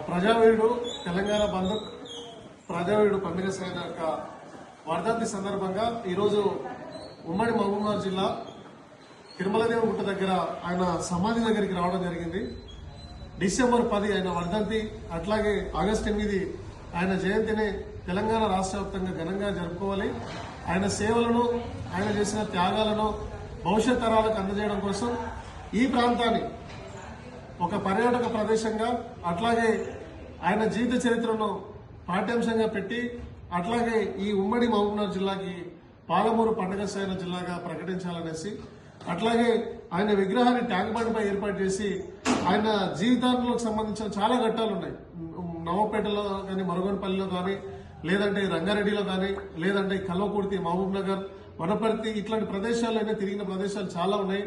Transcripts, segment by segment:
ప్రజావీరుడు తెలంగాణ బంధు ప్రజావీరుడు పండుగ సేన యొక్క వర్ధంతి సందర్భంగా ఈరోజు ఉమ్మడి మహబూబ్నగర్ జిల్లా తిరుమలదేవి గుట్ట దగ్గర ఆయన సమాధి దగ్గరికి రావడం జరిగింది. డిసెంబర్ 10 ఆయన వర్ధంతి, అట్లాగే ఆగస్టు 8 ఆయన జయంతిని తెలంగాణ రాష్ట్ర వ్యాప్తంగా ఘనంగా జరుపుకోవాలి. ఆయన సేవలను, ఆయన చేసిన త్యాగాలను భవిష్యత్ తరాలకు అందజేయడం కోసం ఈ ప్రాంతాన్ని ఒక పర్యాటక ప్రదేశంగా, అట్లాగే ఆయన జీవిత చరిత్రను పాఠ్యాంశంగా పెట్టి, అట్లాగే ఈ ఉమ్మడి మహబూబ్నగర్ జిల్లాకి పాలమూరు పండుగ సేన జిల్లాగా ప్రకటించాలనేసి, అట్లాగే ఆయన విగ్రహాన్ని ట్యాంక్ బండ్ పై ఏర్పాటు చేసి ఆయన జీవితాలకు సంబంధించిన చాలా ఘట్టాలు ఉన్నాయి. నవపేటలో కానీ, మరుగోన్పల్లిలో కానీ, లేదంటే రంగారెడ్డిలో కానీ, లేదంటే కల్వకుర్తి, మహబూబ్ నగర్, వనపర్తి ఇట్లాంటి ప్రదేశాల్లో తిరిగిన ప్రదేశాలు చాలా ఉన్నాయి.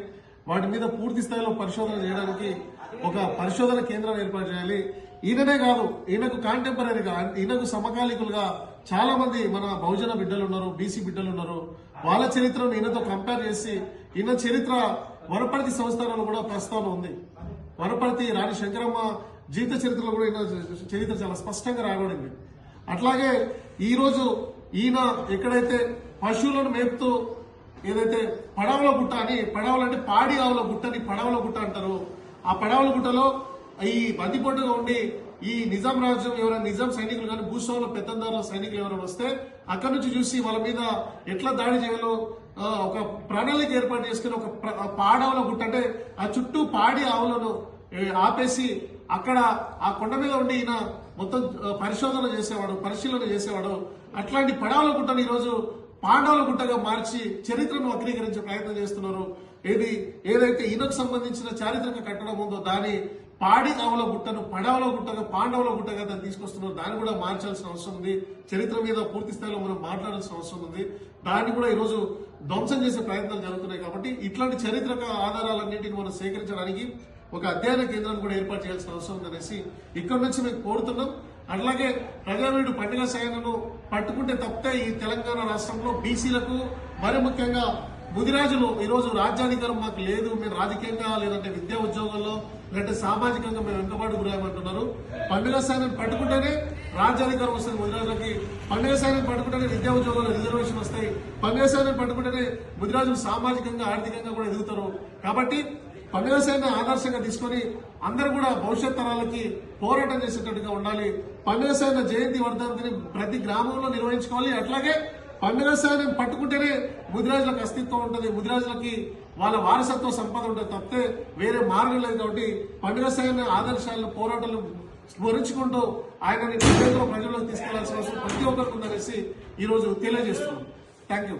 వాటి మీద పూర్తి స్థాయిలో పరిశోధన చేయడానికి ఒక పరిశోధన కేంద్రం ఏర్పాటు చేయాలి. ఈయననే కాదు, ఈయనకు కాంటెంపరీగా, ఈయనకు సమకాలీకులుగా చాలా మంది మన బహుజన బిడ్డలు ఉన్నారు, బీసీ బిడ్డలు ఉన్నారు. వాళ్ళ చరిత్రను ఈయనతో కంపేర్ చేసి, ఈయన చరిత్ర వనపర్తి సంస్థానంలో కూడా ప్రస్తావన ఉంది. వనపర్తి రాణి శంకరమ్మ జీవిత చరిత్రలో కూడా ఈయన చరిత్ర చాలా స్పష్టంగా రాబడింది. అట్లాగే ఈ రోజు ఈయన ఎక్కడైతే పశువులను మేపుతూ ఏదైతే పడవల గుట్ట అని, పడవలంటే పాడి ఆవుల గుట్టని పడవల గుట్ట అంటారు. ఆ పడవల గుట్టలో ఈ బందిపోటుగా ఉండి ఈ నిజాం రాజ్యం ఎవరైనా నిజాం సైనికులు కానీ, భూస్వాముల పెత్తందారుల సైనికులు ఎవరైనా వస్తే అక్కడి నుంచి చూసి వాళ్ళ మీద ఎట్లా దాడి చేయాలో ఒక ప్రణాళిక ఏర్పాటు చేసుకుని ఒక పాడవల గుట్ట అంటే ఆ చుట్టూ పాడి ఆవులను ఆపేసి అక్కడ ఆ కొండ మీద ఉండి ఈయన మొత్తం పరిశోధన చేసేవాడు, పరిశీలన చేసేవాడు. అట్లాంటి పడవల గుట్టను ఈరోజు పాండవుల గుట్టగా మార్చి చరిత్రను వక్రీకరించే ప్రయత్నం చేస్తున్నారు. ఏదైతే ఈయనకు సంబంధించిన చారిత్రక కట్టడం ఉందో దాని పాడి ఆవుల గుట్టను పడవల గుట్టగా, పాండవుల గుట్టగా దాన్ని తీసుకొస్తున్నారు. దాన్ని కూడా మార్చాల్సిన అవసరం ఉంది. చరిత్ర మీద పూర్తి స్థాయిలో మనం మాట్లాడాల్సిన అవసరం ఉంది. దాన్ని కూడా ఈరోజు ధ్వంసం చేసే ప్రయత్నాలు జరుగుతున్నాయి. కాబట్టి ఇట్లాంటి చారిత్రక ఆధారాలన్నింటినీ మనం సేకరించడానికి ఒక అధ్యయన కేంద్రాన్ని కూడా ఏర్పాటు చేయాల్సిన అవసరం ఉందనేసి ఇక్కడి నుంచి మేము కోరుతున్నాం. అట్లాగే ప్రజావీరుడు పండుగ సేనను పట్టుకుంటే తప్పితే ఈ తెలంగాణ రాష్ట్రంలో బీసీలకు, మరి ముఖ్యంగా ముదిరాజులు ఈరోజు రాజ్యాధికారం మాకు లేదు, మేము రాజకీయంగా లేదంటే విద్యా ఉద్యోగాల్లో లేదంటే సామాజికంగా మేము వెనుకబాటు గురాయమంటున్నారు. పండుగ సేనను పట్టుకుంటేనే రాజ్యాధికారం వస్తుంది ముదిరాజులకి, పండుగ సేనను పట్టుకుంటేనే విద్యా ఉద్యోగాల్లో రిజర్వేషన్ వస్తాయి, పండుగ సేనను పట్టుకుంటేనే ముదిరాజులు సామాజికంగా, ఆర్థికంగా కూడా ఎదుగుతారు. కాబట్టి పండుగ సేన ఆదర్శంగా తీసుకొని అందరూ కూడా భవిష్యత్ తరాలకి పోరాటం చేసేటట్టుగా ఉండాలి. పండుగ సేన జయంతి వర్ధంతిని ప్రతి గ్రామంలో నిర్వహించుకోవాలి. అట్లాగే పండుగ సేన పట్టుకుంటేనే ముదిరాజులకు అస్తిత్వం ఉంటుంది, ముదిరాజులకి వాళ్ళ వారసత్వ సంపద ఉంటుంది తప్పితే వేరే మార్గం లేదు. కాబట్టి పండుగ సేన ఆదర్శాలను, పోరాటాలను స్మరించుకుంటూ ఆయనని ప్రజల్లోకి తీసుకెళ్లాల్సిన అవసరం ప్రతి ఒక్కరికి ఉందనేసి ఈరోజు తెలియజేస్తున్నాం. Thank you.